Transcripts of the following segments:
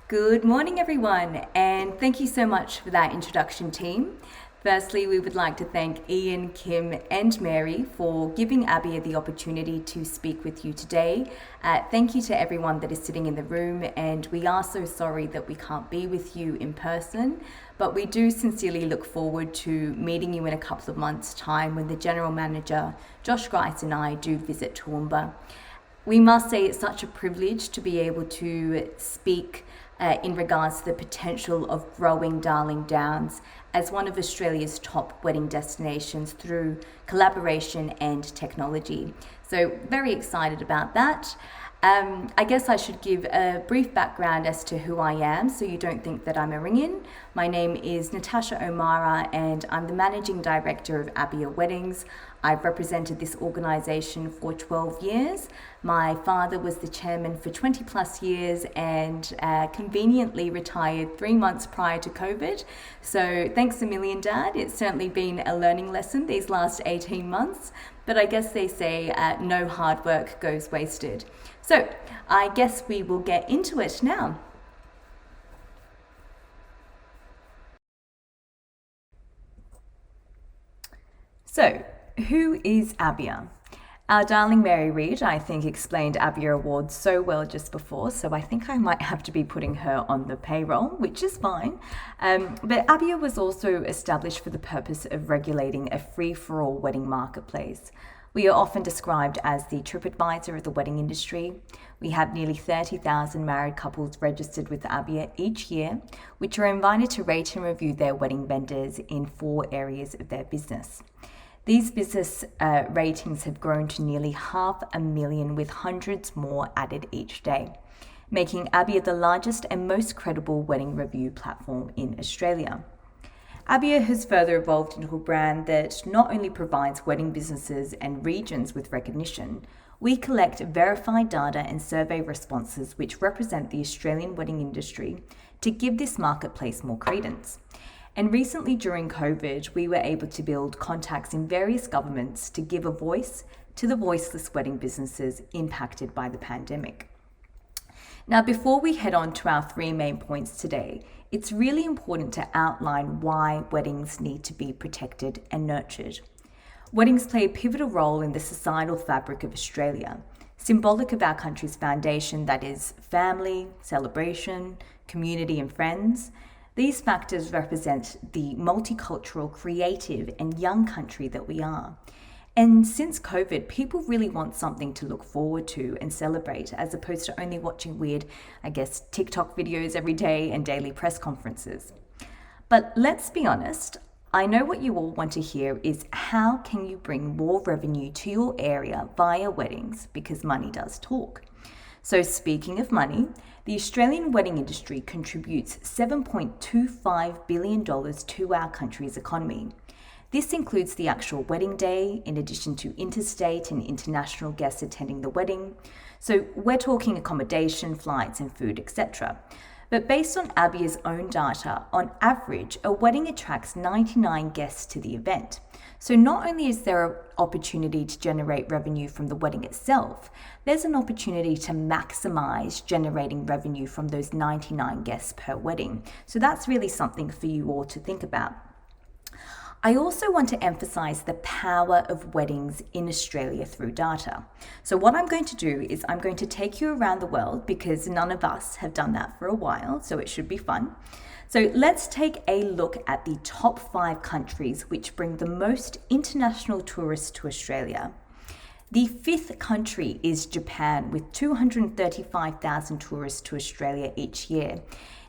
Good morning, everyone, and thank you so much for that introduction, team. Firstly, we would like to thank Ian, Kim, and Mary for giving ABIA the opportunity to speak with you today. Thank you to everyone that is sitting in the room, and we are so sorry that we can't be with you in person, but we do sincerely look forward to meeting you in a couple of months' time when the General Manager, Josh Grice, and I do visit Toowoomba. We must say it's such a privilege to be able to speak in regards to the potential of growing Darling Downs as one of Australia's top wedding destinations through collaboration and technology. So very excited about that. I guess I should give a brief background as to who I am so you don't think that I'm a ring-in. My name is Natasha O'Mara and I'm the Managing Director of ABIA Weddings. I've represented this organisation for 12 years. My father was the chairman for 20 plus years and conveniently retired 3 months prior to COVID. So thanks a million, Dad. It's certainly been a learning lesson these last 18 months. But I guess they say no hard work goes wasted. So I guess we will get into it now. So, who is ABIA? Our darling Mary Reid, I think, explained ABIA Awards so well just before, so I think I might have to be putting her on the payroll, which is fine. But ABIA was also established for the purpose of regulating a free-for-all wedding marketplace. We are often described as the TripAdvisor of the wedding industry. We have nearly 30,000 married couples registered with ABIA each year, which are invited to rate and review their wedding vendors in 4 areas of their business. These business ratings have grown to nearly 500,000, with hundreds more added each day, making ABIA the largest and most credible wedding review platform in Australia. ABIA has further evolved into a brand that not only provides wedding businesses and regions with recognition, we collect verified data and survey responses which represent the Australian wedding industry to give this marketplace more credence. And recently during COVID, we were able to build contacts in various governments to give a voice to the voiceless wedding businesses impacted by the pandemic. Now, before we head on to our 3 main points today, it's really important to outline why weddings need to be protected and nurtured. Weddings play a pivotal role in the societal fabric of Australia, symbolic of our country's foundation, that is family, celebration, community and friends. These factors represent the multicultural, creative and young country that we are. And since COVID, people really want something to look forward to and celebrate, as opposed to only watching weird, TikTok videos every day and daily press conferences. But let's be honest, I know what you all want to hear is how can you bring more revenue to your area via weddings, because money does talk. So speaking of money, the Australian wedding industry contributes $7.25 billion to our country's economy. This includes the actual wedding day, in addition to interstate and international guests attending the wedding. So we're talking accommodation, flights and food, etc. But based on ABIA's own data, on average, a wedding attracts 99 guests to the event. So not only is there an opportunity to generate revenue from the wedding itself, there's an opportunity to maximize generating revenue from those 99 guests per wedding. So that's really something for you all to think about. I also want to emphasize the power of weddings in Australia through data. So what I'm going to do is I'm going to take you around the world, because none of us have done that for a while, so it should be fun. So let's take a look at the top 5 countries which bring the most international tourists to Australia. The 5th country is Japan, with 235,000 tourists to Australia each year.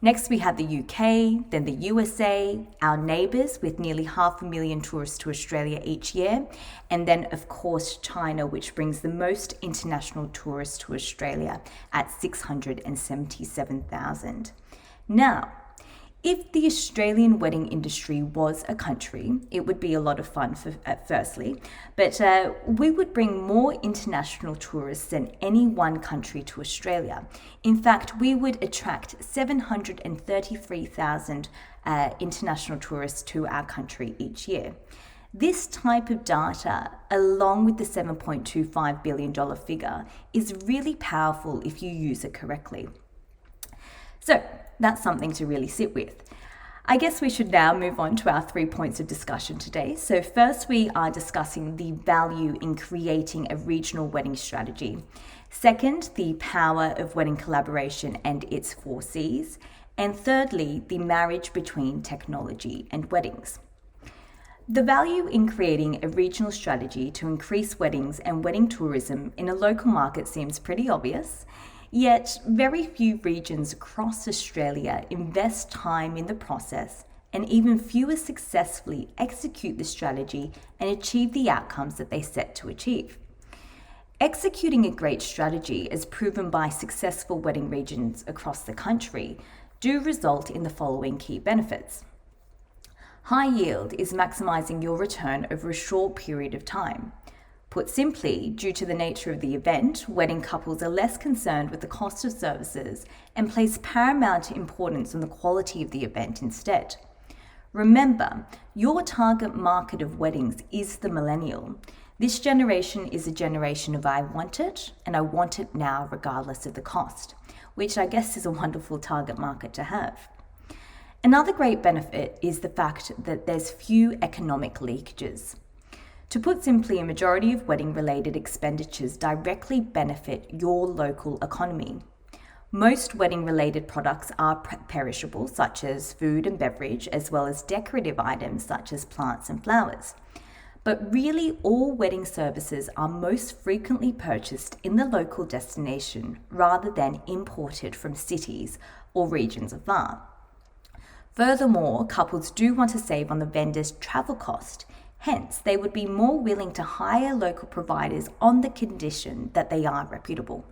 Next, we have the UK, then the USA, our neighbours with nearly 500,000 tourists to Australia each year, and then, of course, China, which brings the most international tourists to Australia at 677,000. Now, if the Australian wedding industry was a country, it would be a lot of fun firstly, but we would bring more international tourists than any one country to Australia. In fact, we would attract 733,000 international tourists to our country each year. This type of data, along with the $7.25 billion figure, is really powerful if you use it correctly. So that's something to really sit with. I guess we should now move on to our 3 points of discussion today. So first, we are discussing the value in creating a regional wedding strategy. Second, the power of wedding collaboration and its 4 C's. And thirdly, the marriage between technology and weddings. The value in creating a regional strategy to increase weddings and wedding tourism in a local market seems pretty obvious. Yet, very few regions across Australia invest time in the process, and even fewer successfully execute the strategy and achieve the outcomes that they set to achieve. Executing a great strategy, as proven by successful wedding regions across the country, do result in the following key benefits. High yield is maximising your return over a short period of time. Put simply, due to the nature of the event, wedding couples are less concerned with the cost of services and place paramount importance on the quality of the event instead. Remember, your target market of weddings is the millennial. This generation is a generation of I want it, and I want it now regardless of the cost, which I guess is a wonderful target market to have. Another great benefit is the fact that there's few economic leakages. To put simply, a majority of wedding-related expenditures directly benefit your local economy. Most wedding-related products are perishable, such as food and beverage, as well as decorative items such as plants and flowers. But really, all wedding services are most frequently purchased in the local destination rather than imported from cities or regions afar. Furthermore, couples do want to save on the vendor's travel cost. Hence, they would be more willing to hire local providers on the condition that they are reputable.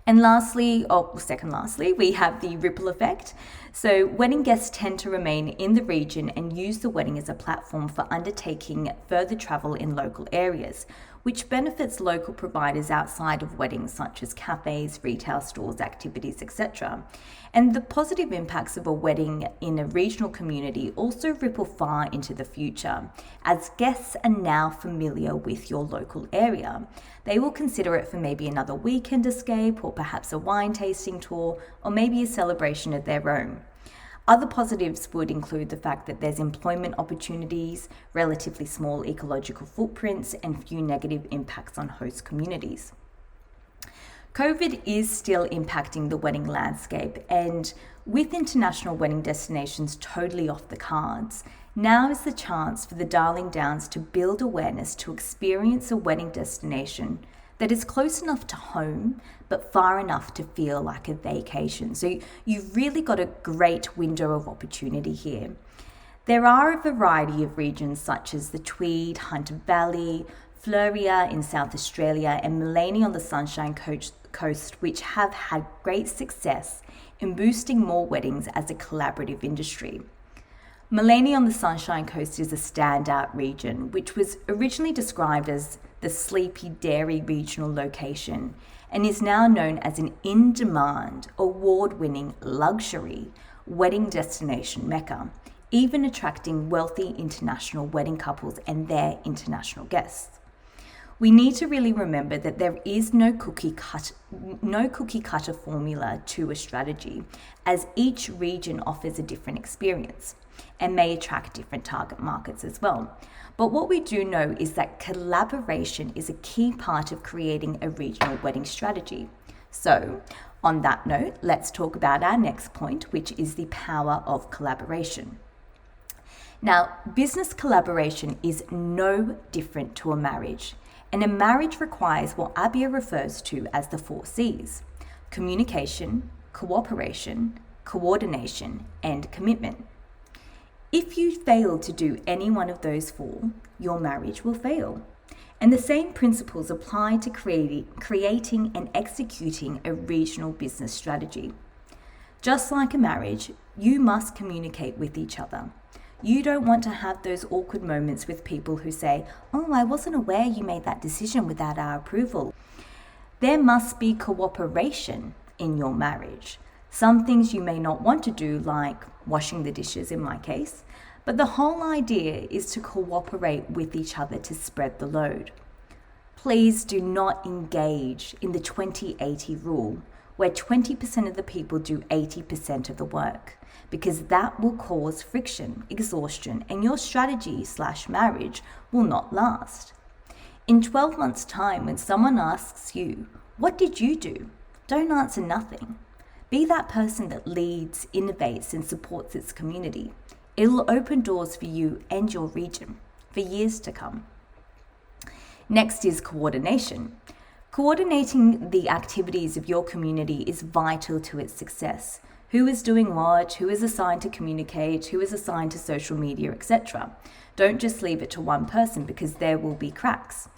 And lastly, we have the ripple effect. So wedding guests tend to remain in the region and use the wedding as a platform for undertaking further travel in local areas, which benefits local providers outside of weddings, such as cafes, retail stores, activities, etc. And the positive impacts of a wedding in a regional community also ripple far into the future, as guests are now familiar with your local area. They will consider it for maybe another weekend escape, or perhaps a wine tasting tour, or maybe a celebration of their own. Other positives would include the fact that there's employment opportunities, relatively small ecological footprints, and few negative impacts on host communities. COVID is still impacting the wedding landscape, and with international wedding destinations totally off the cards, now is the chance for the Darling Downs to build awareness to experience a wedding destination that is close enough to home, but far enough to feel like a vacation. So you've really got a great window of opportunity here. There are a variety of regions such as the Tweed, Hunter Valley, Fleurieu in South Australia, and Mullaney on the Sunshine Coast, which have had great success in boosting more weddings as a collaborative industry. Mullaney on the Sunshine Coast is a standout region, which was originally described as the Sleepy Dairy regional location and is now known as an in-demand, award-winning luxury wedding destination mecca, even attracting wealthy international wedding couples and their international guests. We need to really remember that there is no cookie cutter formula to a strategy, as each region offers a different experience and may attract different target markets as well. But what we do know is that collaboration is a key part of creating a regional wedding strategy. So, on that note, let's talk about our next point, which is the power of collaboration. Now, business collaboration is no different to a marriage, and a marriage requires what ABIA refers to as the 4 C's: communication, cooperation, coordination, and commitment. If you fail to do any one of those 4, your marriage will fail. And the same principles apply to creating and executing a regional business strategy. Just like a marriage, you must communicate with each other. You don't want to have those awkward moments with people who say, "Oh, I wasn't aware you made that decision without our approval." There must be cooperation in your marriage. Some things you may not want to do, like washing the dishes in my case, but the whole idea is to cooperate with each other to spread the load. Please do not engage in the 20/80 rule, where 20% of the people do 80% of the work, because that will cause friction, exhaustion, and your strategy/marriage will not last. In 12 months' time, when someone asks you, "What did you do?" don't answer nothing. Be that person that leads, innovates, and supports its community. It'll open doors for you and your region for years to come. Next is coordination. Coordinating the activities of your community is vital to its success. Who is doing what, who is assigned to communicate, who is assigned to social media, etc. Don't just leave it to one person, because there will be cracks.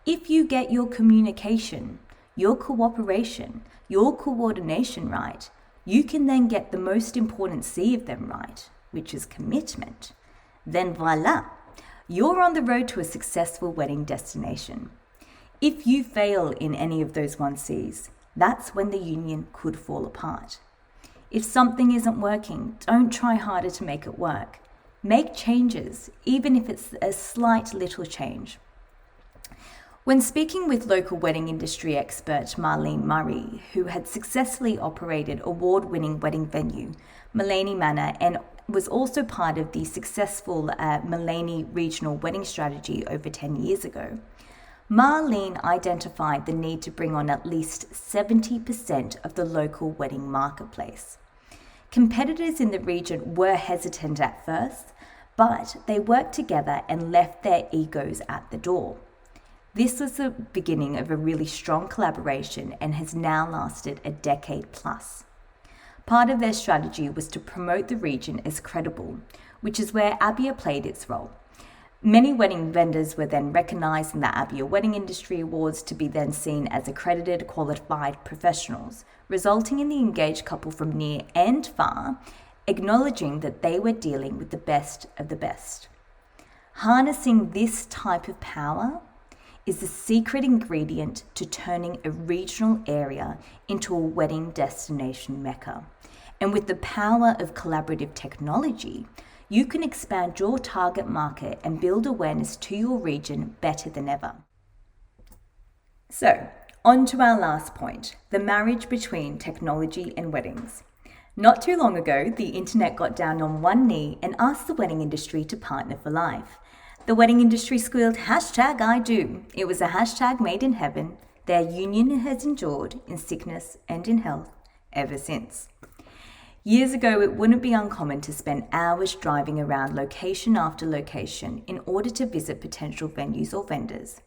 If you get your communication, your cooperation, your coordination right, you can then get the most important C of them right, which is commitment. Then voila, you're on the road to a successful wedding destination. If you fail in any of those 1Cs, that's when the union could fall apart. If something isn't working, don't try harder to make it work. Make changes, even if it's a slight little change. When speaking with local wedding industry expert Marlene Murray, who had successfully operated award-winning wedding venue, Mullaney Manor, and was also part of the successful Mullaney regional wedding strategy over 10 years ago, Marlene identified the need to bring on at least 70% of the local wedding marketplace. Competitors in the region were hesitant at first, but they worked together and left their egos at the door. This was the beginning of a really strong collaboration and has now lasted a decade plus. Part of their strategy was to promote the region as credible, which is where ABIA played its role. Many wedding vendors were then recognised in the ABIA Wedding Industry Awards to be then seen as accredited, qualified professionals, resulting in the engaged couple from near and far acknowledging that they were dealing with the best of the best. Harnessing this type of power is the secret ingredient to turning a regional area into a wedding destination mecca. And with the power of collaborative technology, you can expand your target market and build awareness to your region better than ever. So, on to our last point, the marriage between technology and weddings. Not too long ago, the internet got down on one knee and asked the wedding industry to partner for life. The wedding industry squealed, #I do. It was a hashtag made in heaven. Their union has endured in sickness and in health ever since. Years ago, it wouldn't be uncommon to spend hours driving around location after location in order to visit potential venues or vendors.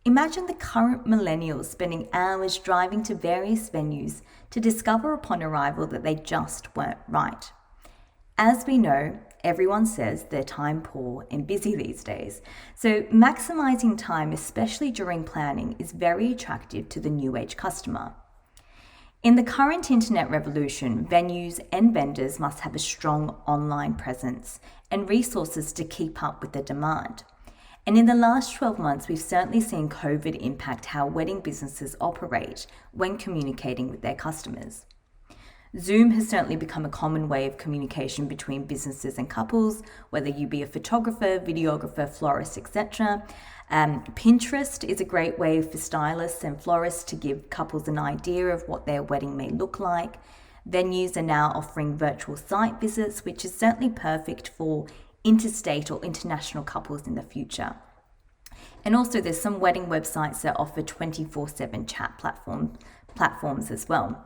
Imagine the current millennials spending hours driving to various venues to discover upon arrival that they just weren't right. As we know, everyone says they're time poor and busy these days, so maximizing time, especially during planning, is very attractive to the new age customer. In the current internet revolution, venues and vendors must have a strong online presence and resources to keep up with the demand. And in the last 12 months, we've certainly seen COVID impact how wedding businesses operate when communicating with their customers. Zoom has certainly become a common way of communication between businesses and couples, whether you be a photographer, videographer, florist, etc. Pinterest is a great way for stylists and florists to give couples an idea of what their wedding may look like. Venues are now offering virtual site visits, which is certainly perfect for interstate or international couples in the future. And also there's some wedding websites that offer 24/7 chat platforms as well.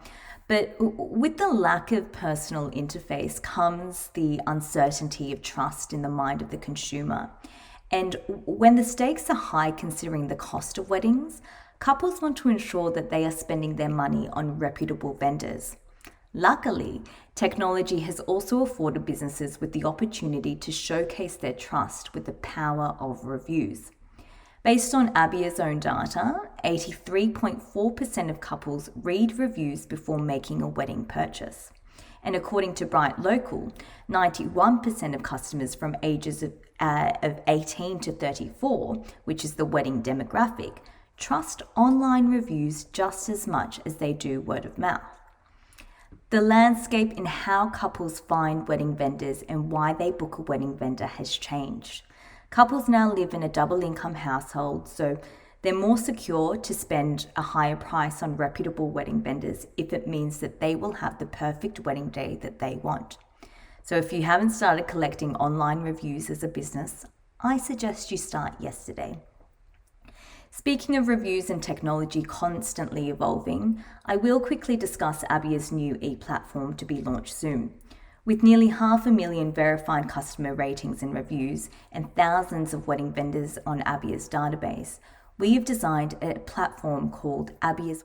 But with the lack of personal interface comes the uncertainty of trust in the mind of the consumer. And when the stakes are high considering the cost of weddings, couples want to ensure that they are spending their money on reputable vendors. Luckily, technology has also afforded businesses with the opportunity to showcase their trust with the power of reviews. Based on ABIA's own data, 83.4% of couples read reviews before making a wedding purchase. And according to Bright Local, 91% of customers from ages of 18 to 34, which is the wedding demographic, trust online reviews just as much as they do word of mouth. The landscape in how couples find wedding vendors and why they book a wedding vendor has changed. Couples now live in a double income household, so They're more secure to spend a higher price on reputable wedding vendors if it means that they will have the perfect wedding day that they want. So if you haven't started collecting online reviews as a business, I suggest you start yesterday. Speaking of reviews and technology constantly evolving, I will quickly discuss ABIA's new e-platform to be launched soon. With nearly 500,000 verified customer ratings and reviews and thousands of wedding vendors on ABIA's database, we have designed a platform called ABIA's